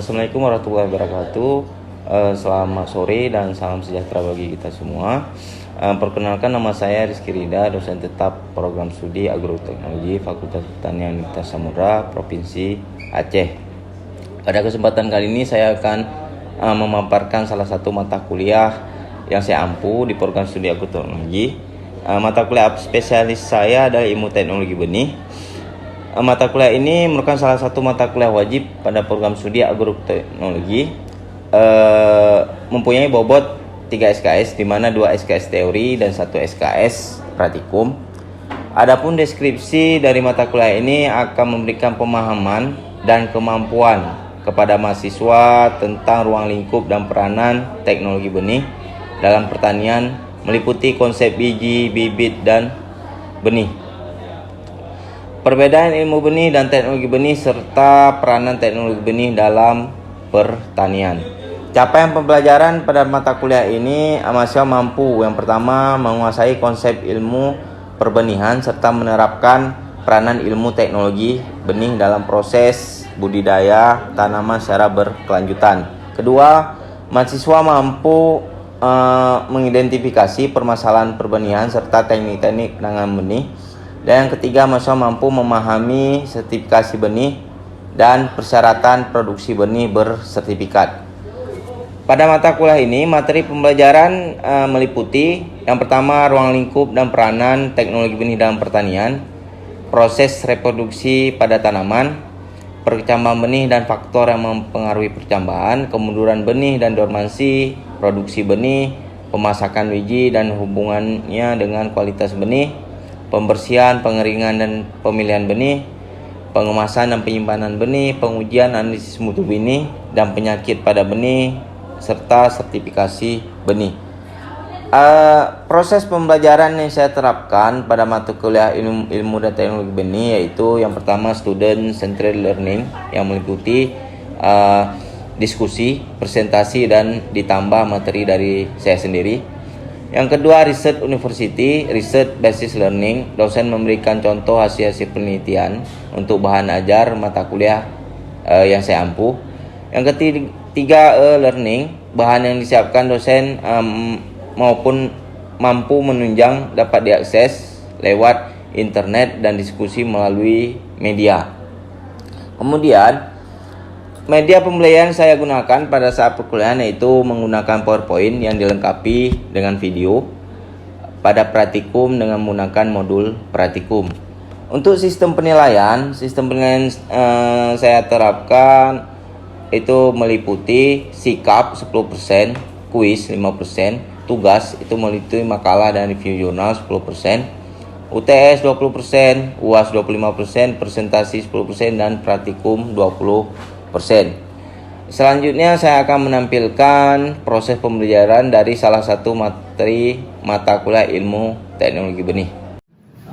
Assalamualaikum warahmatullahi wabarakatuh. Selamat sore dan salam sejahtera bagi kita semua. Perkenalkan, nama saya Rizky Rida, dosen tetap program studi Agroteknologi Fakultas Pertanian Universitas Samudra, Provinsi Aceh. Pada kesempatan kali ini saya akan memaparkan salah satu mata kuliah yang saya ampu di program studi Agroteknologi. Mata kuliah spesialis saya adalah Ilmu Teknologi Benih. Mata kuliah ini merupakan salah satu mata kuliah wajib pada program studi agroteknologi, mempunyai bobot 3 SKS, di mana 2 SKS teori dan 1 SKS praktikum. Adapun deskripsi dari mata kuliah ini akan memberikan pemahaman dan kemampuan kepada mahasiswa tentang ruang lingkup dan peranan teknologi benih dalam pertanian, meliputi konsep biji, bibit, dan benih, perbedaan ilmu benih dan teknologi benih, serta peranan teknologi benih dalam pertanian. Capaian pembelajaran pada mata kuliah ini, mahasiswa mampu yang pertama menguasai konsep ilmu perbenihan serta menerapkan peranan ilmu teknologi benih dalam proses budidaya tanaman secara berkelanjutan. Kedua, mahasiswa mampu mengidentifikasi permasalahan perbenihan serta teknik-teknik penanganan benih. Dan yang ketiga, mahasiswa mampu memahami sertifikasi benih dan persyaratan produksi benih bersertifikat. Pada mata kuliah ini, materi pembelajaran meliputi yang pertama, ruang lingkup dan peranan teknologi benih dalam pertanian, proses reproduksi pada tanaman, perkecambahan benih dan faktor yang mempengaruhi percambahan, kemunduran benih dan dormansi, produksi benih, pemasakan biji dan hubungannya dengan kualitas benih, pembersihan, pengeringan dan pemilihan benih, pengemasan dan penyimpanan benih, pengujian analisis mutu benih dan penyakit pada benih, serta sertifikasi benih. Proses pembelajaran yang saya terapkan pada mata kuliah ilmu dan teknologi benih yaitu yang pertama, student centered learning, yang meliputi diskusi, presentasi, dan ditambah materi dari saya sendiri. Yang kedua, research university, research basis learning, dosen memberikan contoh hasil-hasil penelitian untuk bahan ajar mata kuliah yang saya ampu. Yang ketiga, learning, bahan yang disiapkan dosen maupun mampu menunjang dapat diakses lewat internet dan diskusi melalui media. Kemudian, media pembelajaran saya gunakan pada saat perkuliahan yaitu menggunakan PowerPoint yang dilengkapi dengan video, pada praktikum dengan menggunakan modul praktikum. Untuk sistem penilaian saya terapkan itu meliputi sikap 10%, kuis 5%, tugas itu meliputi makalah dan review jurnal 10%, UTS 20%, UAS 25%, presentasi 10%, dan praktikum 20%. Selanjutnya saya akan menampilkan proses pembelajaran dari salah satu materi mata kuliah ilmu teknologi benih.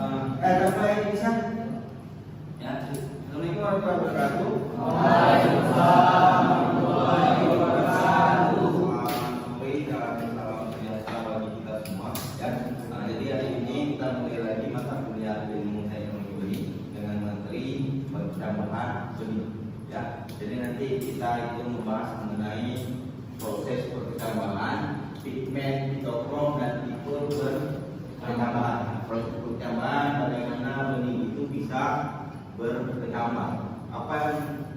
Assalamualaikum warahmatullahi wabarakatuh. Jadi hari ini kita mulai lagi mata kuliah ilmu teknologi benih dengan materi pertambahan benih. Ya, jadi nanti kita itu membahas mengenai proses perkecambahan, pigmen, fitokrom, dan tipe perkecambahan. Proses perkecambahan, bagaimana benih itu bisa berkecambah. Apa yang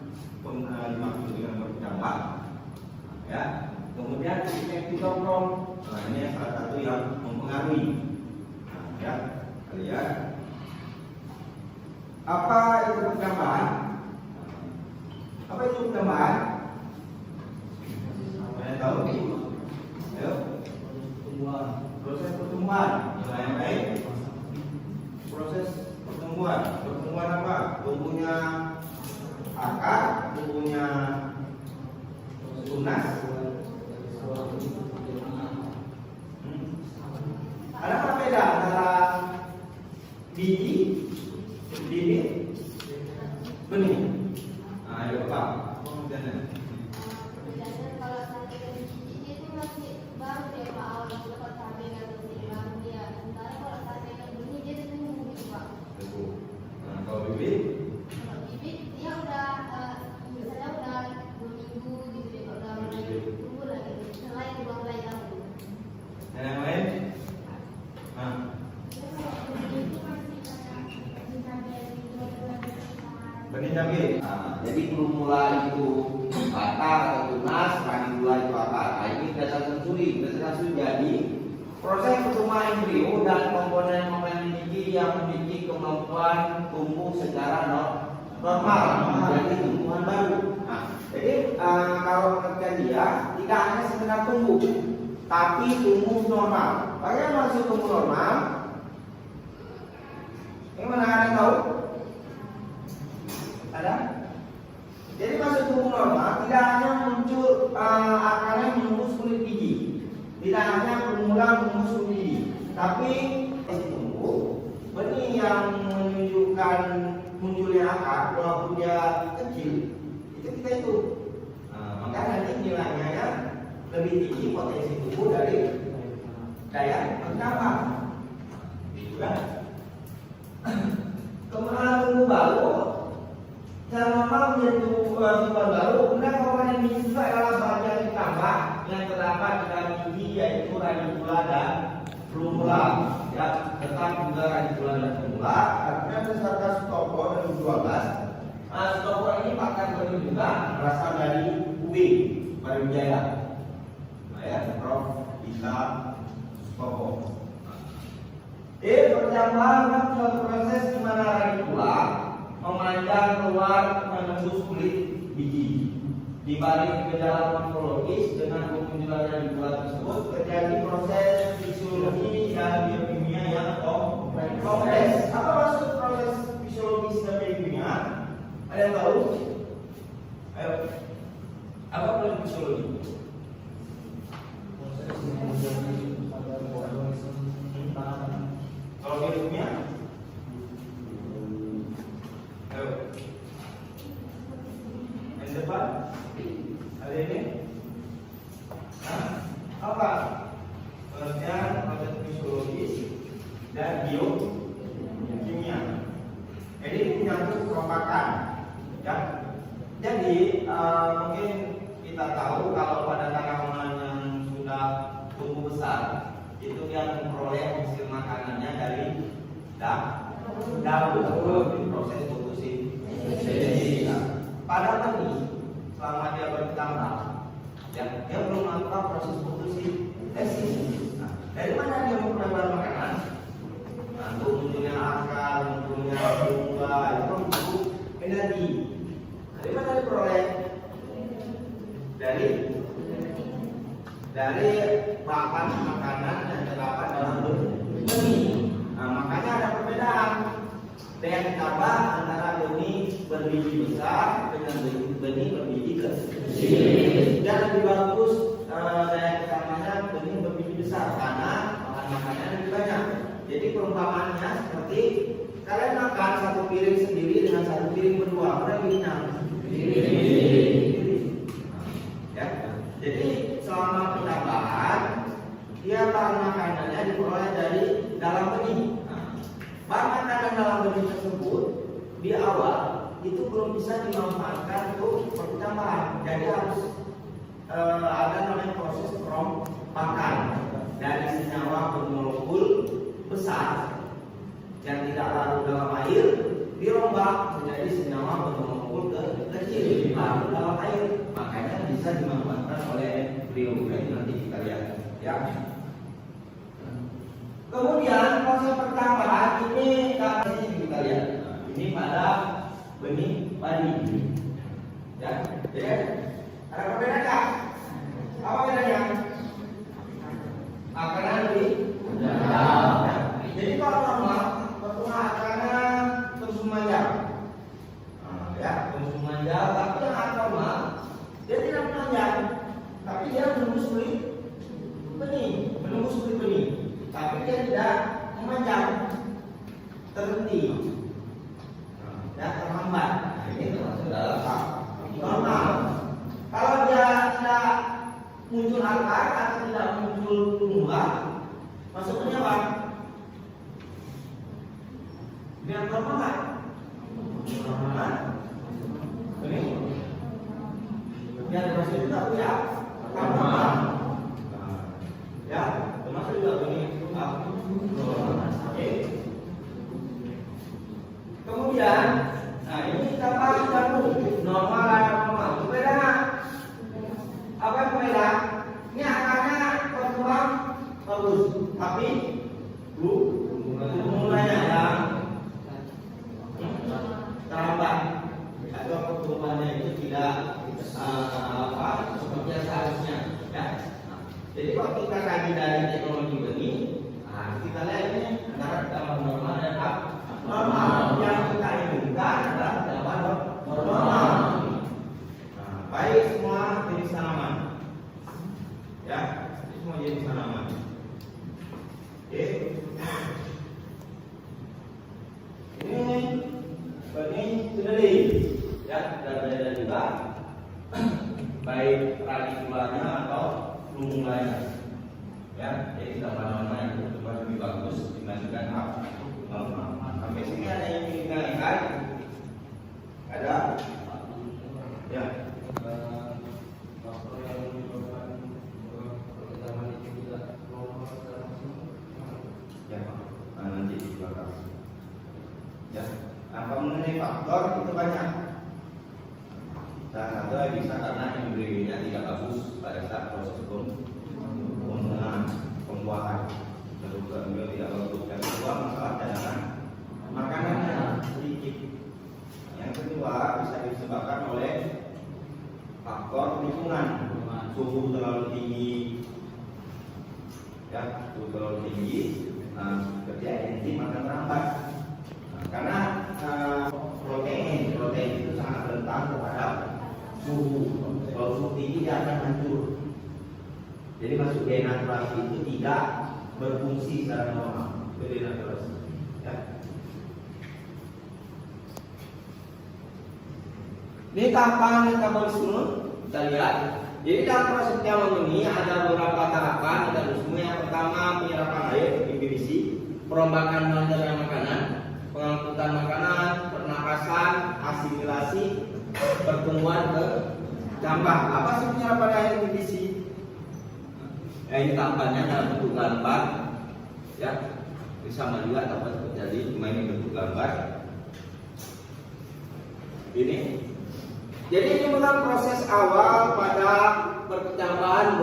dimaksud dengan berkecambah? Ya, kemudian pigmen, fitokrom, ini salah satu yang mempengaruhi. Ya, lihat apa itu perkecambahan? Apa itu perkembangan? Saya tahu. Ayo. Proses pertumbuhan. Yang baik. Proses pertumbuhan. Pertumbuhan apa? Tumbuhnya akar, tumbuhnya tunas. Ada apa beda antara biji, bibit, benih? Ayo Pak. Kalau sampai ke biji itu masih baru dia Pak, awal kalau sampai ke biji baru dia. Sementara kalau sampai ke benih dia tumbuh gitu Pak. Kalau bibit? Kalau bibit dia udah misalnya udah 2 minggu penyakit. Nah, jadi belum mulai itu batal atau tunas, radikula itu akar. Nah, ini dasar sensori. Jadi proses pertumbuhan embrio dan komponen memiliki yang memiliki kemampuan tumbuh secara normal, jadi tumbuhan baru. Nah, jadi kalau pengertian dia tidak hanya sekedar tumbuh, tapi tumbuh normal. Bagaimana maksud tumbuh normal? Ini mana ada yang tahu? Ada? Jadi maksud tumbuh normal tidak hanya muncul akarnya menembus kulit gigi, tidak hanya bermula menembus kulit gigi, tapi tumbuh benih yang menunjukkan munculnya akar walaupun dia kecil itu kita itu. Maka nanti nilainya ya lebih tinggi potensi tumbuh dari daya bertambah. Gitu kan? Kemudian tumbuh baru secara normal menjadi tumbuhan baru. Kemudian komponen ini juga adalah bagian ditambah yang terdapat di dalam gigi, yaitu radikula dan plumula. Ya, tetap juga radikula dan plumula. Artinya berdasarkan Stoffel 2012. Stoffel ini pakar benih juga berasal dari UB Brawijaya. Nah ya, Prof. Islam Stoffel. Pertambahan suatu proses di mana radikula memanjang keluar menembus kulit biji. Di balik gejala morfologis dengan kemunculan radikula tersebut terjadi proses fisiologi dan biokimia yang kompleks. Apa maksud proses fisiologis dan biokimia? Ada yang tahu? Ayo. Apa proses fisiologi? Kalau biokimia? Ayo. Yang depan? Ada ini? Apa? Pengertian proses fisiologis dan biokimia. Jadi ini menyangkut kerompakan. Ya. Jadi mungkin kita tahu kalau pada tanaman yang sudah tumbuh besar itu dia memperoleh hasil makanannya dari daun proses fotosintesa. Pada benih selama dia bertambah, ya, dia belum melakukan proses fotosintesis. Nah, dari mana dia memperoleh bahan makanan? Nah, untuk munculnya akar, munculnya bunga, itu butuh energi. Dari mana diperoleh? Dari bahan makanan yang terdapat dalam benih. Nah, makanya ada perbedaan daya ditambah antara benih berbiji besar dengan benih berbiji kecil. Dan lebih bagus daya ditambahnya benih berbiji besar karena bahan makannya lebih banyak. Jadi perumpamaannya seperti kalian makan satu piring sendiri dengan satu piring berdua, mana lebih kenyang? Ya. Jadi selama penambahan dia bahan makanannya diperoleh dari dalam benih. Bahan makanan dalam benih tersebut di awal itu belum bisa dimanfaatkan untuk pertambahan. Jadi harus ada namanya proses perombakan dari senyawa bermolekul besar yang tidak larut dalam air dirombak menjadi senyawa bermolekul kecil larut dalam air. Makanya bisa dimanfaatkan oleh beliau. Nanti kita lihat ya. Kemudian proses pertambahan ini kita lihat. Ini pada benih padi. Ya, ada perbedaan nggak? Apa bedanya? Akarnya lebih dalam. Jadi kalau normal pertumbuhan akarnya terus memanjang. Ya, terus memanjang. Tapi yang abnormal dia tidak memanjang, tapi dia menembus kulit benih, tapi dia tidak memanjang, terhenti, dan terhambat. Nah, ini termasuk dalam normal. Kalau dia tidak muncul akar atau tidak muncul tumbuhan, maksudnya apa? Dia normal nggak? Normal. Ini yang termasuk juga ya normal. Ya, termasuk juga ini. Oke. Kemudian, nah ini tambah normal dan normal. Itu beda nggak? Apa yang beda? Ini akarnya berkembang bagus, tapi mulainya yang terlambat atau pertumbuhannya itu tidak seperti yang seharusnya. Ya. Jadi kalau kita kaji dari teknologi benih, kita lihat ini antara gambar normal dan abnormal. Yang kita inginkan adalah gambar normal. Baik semua jenis tanaman, ya, semua jenis tanaman. Oke. Ini benih kedelai, ya, dan juga baik radikulanya atau lumulanya, ya. Jadi tanaman itu lebih bagus dibandingkan abnormal. Sampai sini ada yang ingin ditanyakan? Ada? Ya. Faktor yang menyebabkan perkembangan itu tidak normal secara maksimal. Ya, nanti di belakang. Ya, apa mengenai faktor itu banyak. Salah satu bisa karena embrionya tidak bagus pada saat proses pembuahan. Kedua, embryo tidak bagus. Yang kedua, masalah cadangan makanannya sedikit. Yang kedua, bisa disebabkan oleh faktor lingkungan, suhu terlalu tinggi, ya, suhu terlalu tinggi, ketika enzim akan merambat, karena protein itu sangat rentan terhadap suhu. Kalau suhu tinggi dia akan hancur. Jadi masuk denaturasi itu tidak berfungsi secara normal. Itu denaturasi. Ya. Ini tahapan metabolisme kita lihat. Jadi dalam proses penyaluran ini ada beberapa tahapan metabolisme. Yang pertama penyerapan air, imbibiasi, perombakan melancarkan makanan, pengangkutan makanan, pernapasan, asimilasi, pertumbuhan ke campak. Apa sih penyerapan air imbibiasi? Ini tahapannya dalam bentuk gambar, ya. Sama juga dapat terjadi cuma ini bentuk gambar. Ini. Jadi ini merupakan proses awal pada perkecambahan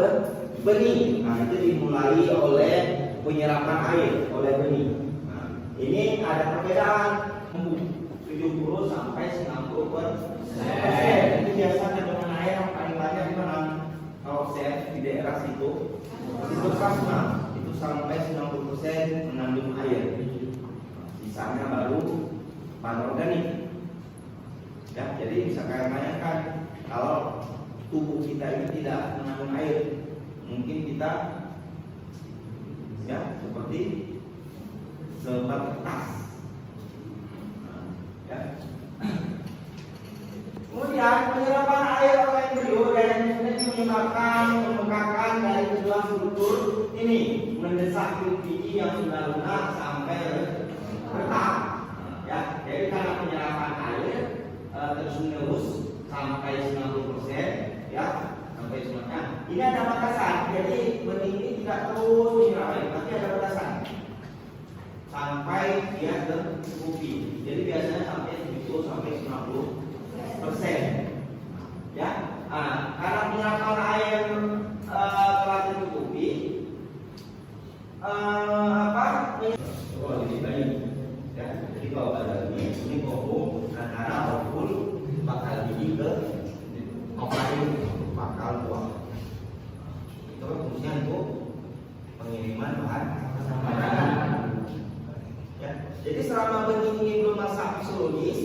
benih. Nah, itu dimulai oleh penyerapan air oleh benih. Nah, ini ada perbedaan 70 sampai 90%. Itu biasa kandungan air yang paling banyak di mana? Kalau saya di daerah situ Kasma itu sampai 90% mengandung air. Sisanya baru bahan organik. Ya, jadi bisa kalian bayangkan kalau tubuh kita ini tidak mengandung air, mungkin kita ya seperti sebatas. Ya. Kemudian penyerapan air oleh embrio dan menyebabkan pembengkakan dari kedua struktur ini mendesak kulit biji yang sudah lunak sampai retak. Ya, jadi karena penyerapan air terus menerus sampai 90%, ya, sampai semuanya. Ini ada batasan. Jadi benih ini tidak terus menyerap air, tapi ada batasan sampai dia tercukupi. Jadi biasanya sampai 70 sampai 90%. Ya, karena penyerapan air telah tercukupi, ini baik. Ya, jadi kalau ada ini kobo antara full bakal biji ke bakal buah. Itu fungsinya untuk pengiriman bahan makanan. Ya, jadi selama benih ini belum masak fisiologis,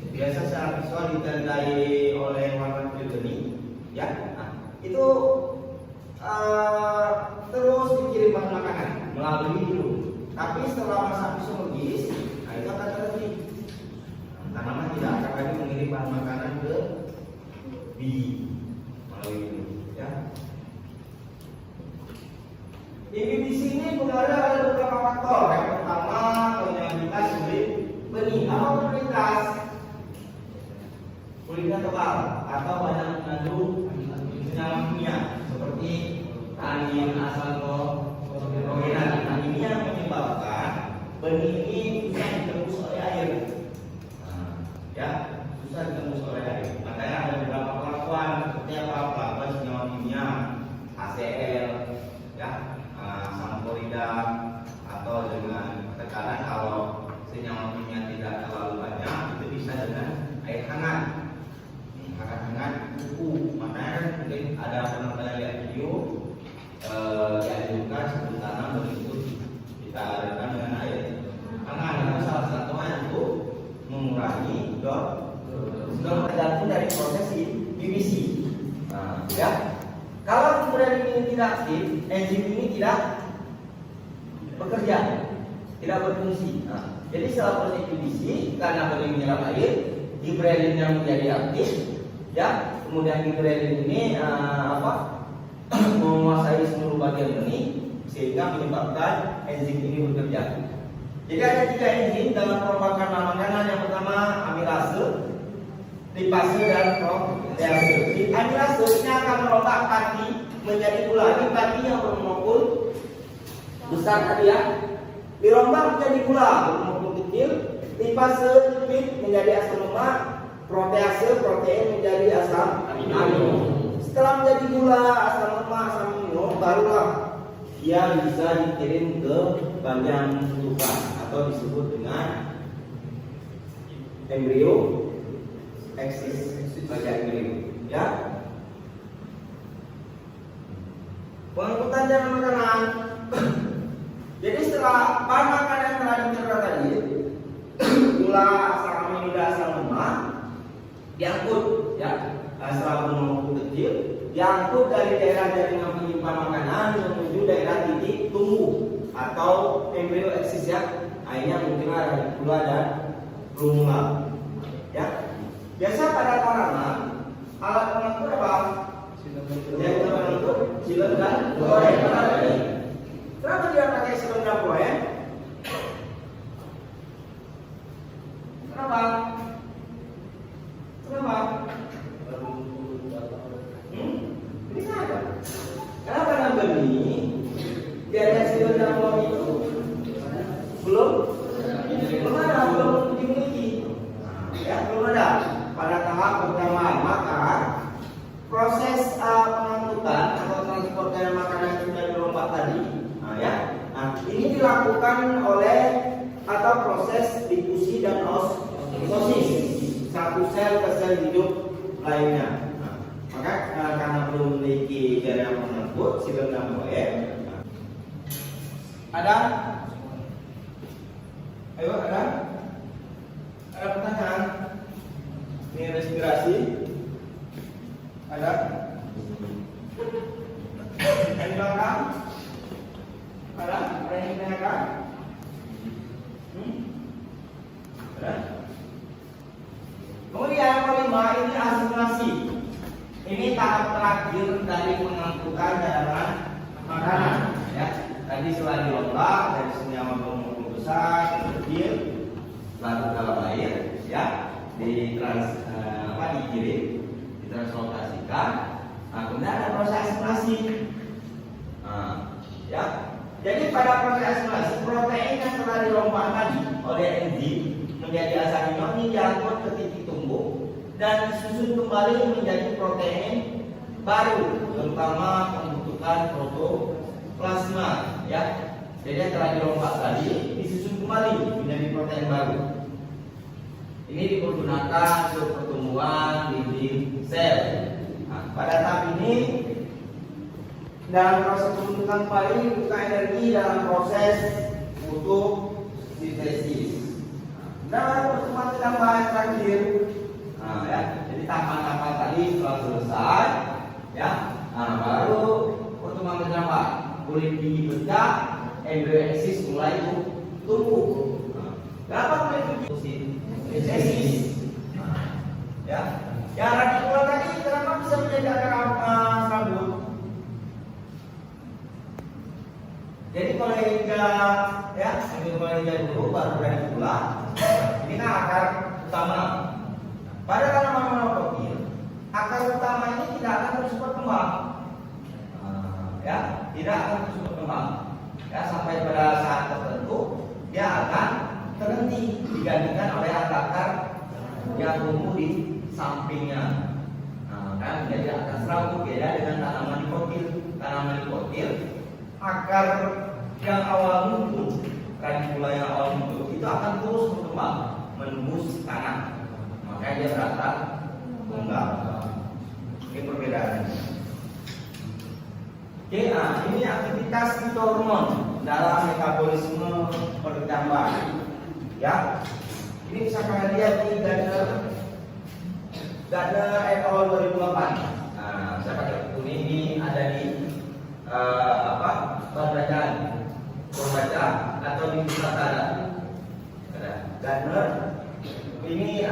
biasa secara visual ditandai oleh warna kulit benih, ya. Nah, itu terus dikirim bahan makanan melalui dulu. Tapi setelah masa fisiologis, nah itu akan terhenti. Tanaman tidak akan lagi mengirim bahan makanan ke biji melalui dulu, ya. Di sini pengaruh ada beberapa faktor. Yang pertama, mayoritas kulit benih. Apa mayoritas? Kulitnya tebal atau banyak mengandung senyawa kimia seperti tanin, asalglogenan. Nah, ini yang menyebabkan benih ini susah ditembus oleh air. Nah, ya, susah ditembus oleh air. atau dengan tekanan. Kalau senyawa kimia tidak terlalu banyak, itu bisa dengan air hangat. Hangat kuku, makanya mungkin ada pernah lihat video dianjurkan sebelum tanam berikut kita rendam dengan air hangat. Itu salah satunya untuk mengurangi tergantung dari proses PVC. Nah, ya. Kalau kemudian ini tidak aktif, enzim ini tidak bekerja, tidak berfungsi. Nah, jadi setelah proses PVC, karena benih menyerap air, gibrelinnya menjadi aktif, ya. Kemudian gibberellin ini menguasai seluruh bagian benih sehingga menyebabkan enzim ini bekerja. Jadi ada 3 enzim dalam perombakan makanan. Yang pertama amilase, lipase, dan protease. Amilase ini akan merombak pati menjadi gula. Ini pati yang bermolekul besar tadi ya, dirombak menjadi gula bermolekul kecil. Lipase lipid menjadi asam lemak, protease protein menjadi asam amino. Setelah menjadi gula, asam lemak, asam amino, barulah dia bisa dikirim ke bagian pembentukan atau disebut dengan embrio eksis bagian embrio. Ya. Pengangkutan dalam makanan. Jadi setelah bahan makanan yang telah dicerna tadi, gula, asam amino, dan asam lemak diangkut, ya, setelah bermolekul kecil, diangkut dari daerah jaringan penyimpan makanan menuju daerah titik tumbuh atau embrio eksis, ya. Akhirnya mungkin ada gula dan granula, ya. Biasa pada tanaman alat pengangkut apa? Yang pengangkut silem dan kloen. Kenapa dia pakai silem dan kloen? Kenapa? Kenapa? Bisa ada. Kenapa karena benih biarnya silem dan kloen itu belum dimiliki, ya, belum ada pada tahap pertama. Maka proses pengangkutan atau transport dari makanan yang sudah dirombak tadi, ini dilakukan oleh atau proses difusi dan ososis satu sel ke sel hidup lainnya. Maka karena belum memiliki jaringan pengangkut silem dan kloen, ada pertanyaan? Ini respirasi. Ada? Yang di belakang? Ada? Ada yang ditanyakan? Ada? Kemudian yang kelima, ini asimilasi. Ini tahap terakhir dari pengangkutan dalam makanan, ya. Tadi setelah diolah dari senyawa bermolekul besar ke kecil, larut dalam air, ya, dikirim, ditranslokasikan. Nah, kemudian ada proses asimilasi. Ya, jadi pada proses asimilasi protein yang telah dirombak tadi oleh enzim menjadi asam amino ini diangkut ke titik tumbuh dan disusun kembali menjadi protein baru, terutama pembentukan protoplasma, ya. Jadi yang telah dirombak tadi disusun kembali menjadi protein baru. Ini dipergunakan untuk pertumbuhan dinding sel. Nah, pada tahap ini dalam proses pembentukan kembali butuh energi dalam proses fotosintesis. Nah, pertemuan tambahan terakhir, ya. Jadi tahapan-tahapan tadi telah selesai, ya. Nah, baru pertemuan kedua, kulit gigi pecah, embrio eksis mulai tumbuh. Kenapa kulit gigi eksis? Ya, yang radikal tadi kenapa bisa menjadi akar rambut? Jadi kalau hingga, ya, sambil hingga dulu baru radikula. Ini kan akar utama. Pada tanaman monokotil, akar utama ini tidak akan terus berkembang, ya, tidak akan terus berkembang, ya, sampai pada saat tertentu dia akan terhenti digantikan oleh akar yang tumbuh di sampingnya. Kan menjadi akar serabut. Beda dengan tanaman dikotil. Tanaman dikotil akar yang awal muncul radikula yang awal itu akan terus berkembang menembus tanah, makanya dia berakar tunggal. Ini perbedaannya. Oke, ini aktivitas fitohormon dalam metabolisme pertambahan. Ya, ini bisa kalian lihat di Gardner et al 2008. Nah, saya pakai buku ini ada di pembacaan pembaca atau di Nusantara. Gardner ini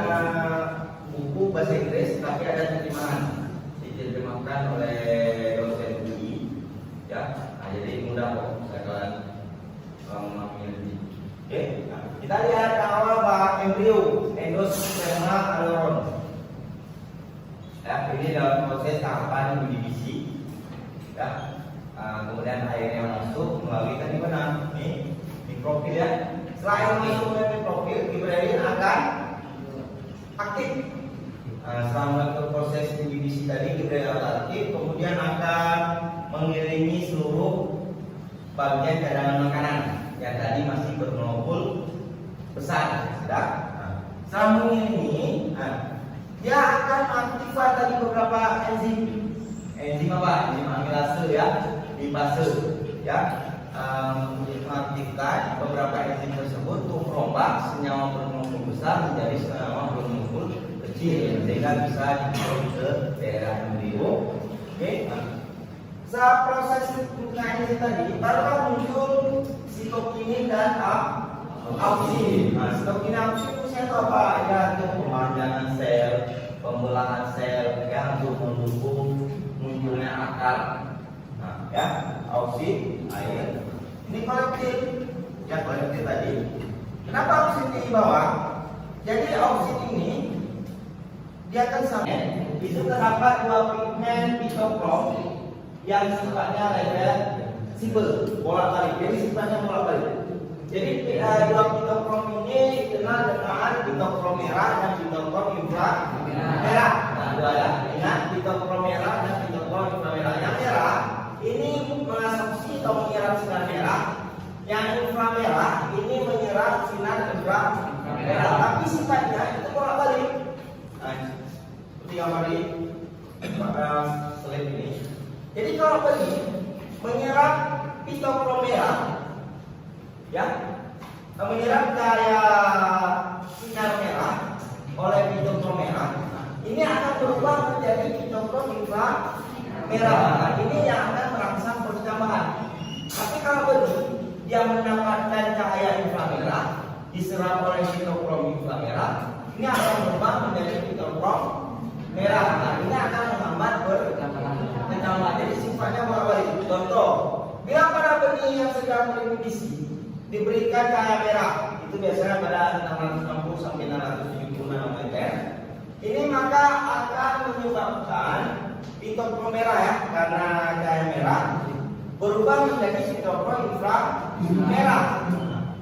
buku bahasa Inggris tapi ada terjemahan, diterjemahkan oleh dosen UI. Ya, jadi mudah kok kalian memahami. Oke, kita lihat yang awal embrio endosperma aleron. Ya, ini dalam proses tahapan divisi. Ya, kemudian airnya masuk melalui tadi mana? Ini mikrofil ya. Selain masuk melalui mikrofil, gibberellin akan aktif. Selama proses divisi tadi gibberellin akan aktif, kemudian akan mengiringi seluruh bagian cadangan makanan yang tadi masih bermolekul besar. Sudah. Selama mengiringi, dia akan aktifkan tadi beberapa enzim. Enzim apa? Enzim amilase ya, lipase ya. Mengaktifkan beberapa enzim tersebut untuk merombak senyawa bermolekul besar menjadi senyawa bermolekul kecil sehingga bisa dibawa ke daerah embrio. Oke. Saat proses enzim tadi baru muncul sitokinin dan auksin. Sitokinin auksin itu apa? Ya, untuk pemanjangan sel, pembelahan sel, ya, untuk mendukung munculnya akar. Ya, auksin, air. Ini kolektif, ya kolektif tadi. Kenapa auksin di bawah? Jadi auksin ini dia akan sampai itu terdapat dua pigmen pitokrom yang sifatnya reversibel, bolak-balik. Jadi sifatnya bolak-balik. Jadi dua pitokrom ini dikenal dengan pitokrom merah dan pitokrom inframerah. Nah, dua ya. Ingat pitokrom merah dan pitokrom inframerah. Yang merah ini mengabsorpsi atau menyerap sinar merah. Yang inframerah ini menyerap sinar inframerah. Tapi sifatnya itu bolak-balik. Nah, seperti yang tadi slide ini. Jadi kalau balik menyerap pitokrom merah, ya, menyerap cahaya sinar merah oleh pitokrom merah, ini akan berubah menjadi pitokrom inframerah. Nah, ini yang akan merangsang pertambahan. Tapi kalau beli dia mendapatkan cahaya inframerah diserap oleh pitokrom inframerah, ini akan berubah menjadi pitokrom merah. Nah, ini akan menghambat pertambahan. Jadi sifatnya bolak-balik. Contoh, bila pada benih yang sedang beremisi diberikan cahaya merah, itu biasanya pada 660 sampai 676 nanometer. Ini maka akan menyebabkan pitokrom merah ya, karena cahaya merah berubah menjadi pitokrom inframerah.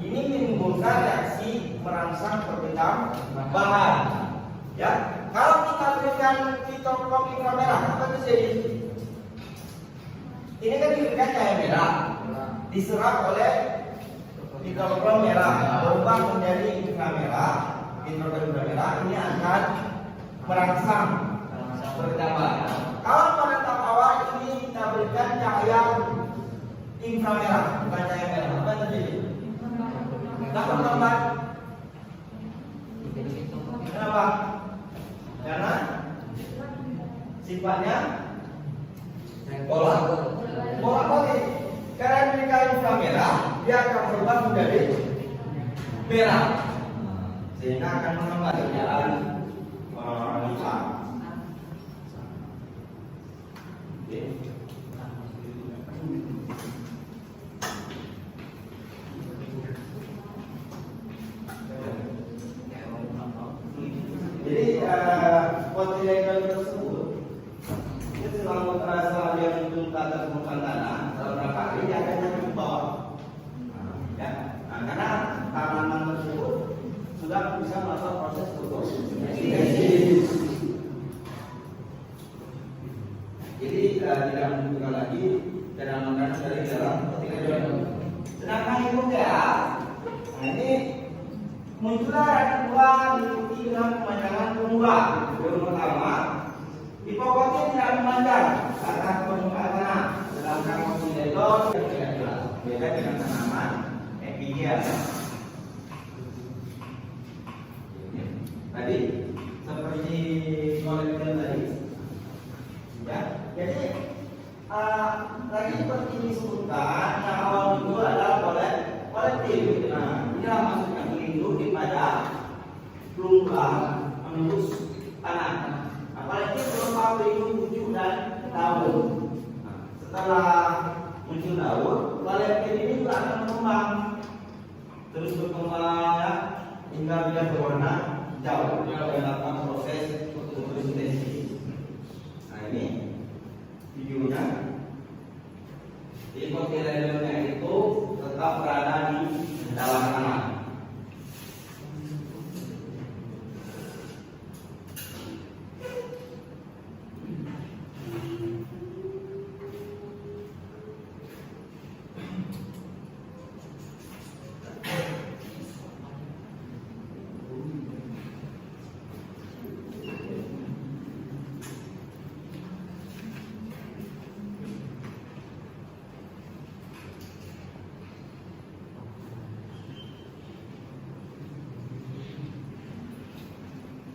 Ini menimbulkan reaksi merangsang pertambahan. Ya, kalau kita berikan pitokrom inframerah, apa terjadi? Ini kan diberikan cahaya merah, diserap oleh pitokrom merah, berubah menjadi inframerah. Pitokrom inframerah ini akan merangsang pertambahan. Kalau pada tahap awal ini kita berikan cahaya inframerah, bukan cahaya merah, apa terjadi? Dapat lambat. Kenapa? Karena sifatnya bolak-balik. Karena jika inframerah, dia akan berubah menjadi merah, sehingga akan menghambat jalan lipat. Jadi potensial tersebut itu selama dia muncul ke atas permukaan tanah, beberapa kali dia akan nyampe ke bawah. Ya, karena tanaman tersebut sudah bisa melakukan proses fotosintesis. Jadi tidak membutuhkan lagi cadangan makanan dari dalam ketika dia. Sedangkan hidrogen Muncullah yang kedua diikuti dengan pemandangan pemula. Yang pertama, hipokotnya tidak memanjang karena permukaan tanah. Sedangkan kosidedon yang tidak jelas. Beda dengan tanaman epidea. Tadi seperti kolektif tadi. Ya, jadi tadi seperti disebutkan yang awal itu adalah kolektif. Nah, inilah maksudnya melindung daripada lumrah menembus tanah. Nah, kolektif berupa pelindung pucuk dan daun. Nah, setelah muncul daun, kolektif ini juga akan berkembang, terus berkembang ya, hingga dia berwarna hijau dalam proses fotosintesis. Nah, ini videonya. Jadi kotiledonnya itu tetap berada di dalam tanah.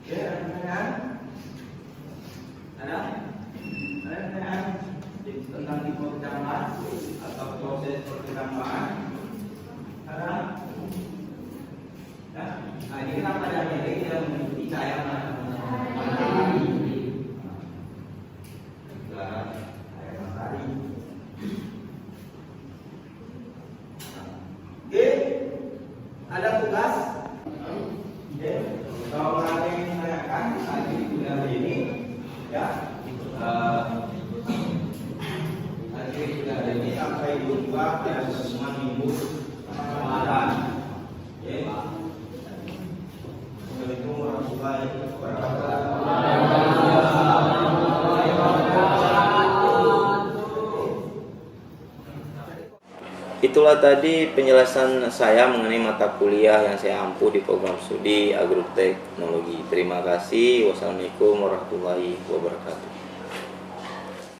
Ya, ada pertanyaan? Ada? Ada pertanyaan tentang tipe kecaman atau proses perkembangan? Ada? Ya? Nah, ini kenapa ada ini tidak mengikuti cahaya matahari? Cahaya matahari. Oke, ada tugas. Oke. Kalau ada yang menanyakan tadi sudah ini, ya, tadi sudah ada ini sampai jumpa pada pertemuan minggu Ramadan. Oke, Assalamualaikum warahmatullahi wabarakatuh. Itulah tadi penjelasan saya mengenai mata kuliah yang saya ampu di program studi Agroteknologi. Terima kasih. Wassalamualaikum warahmatullahi wabarakatuh.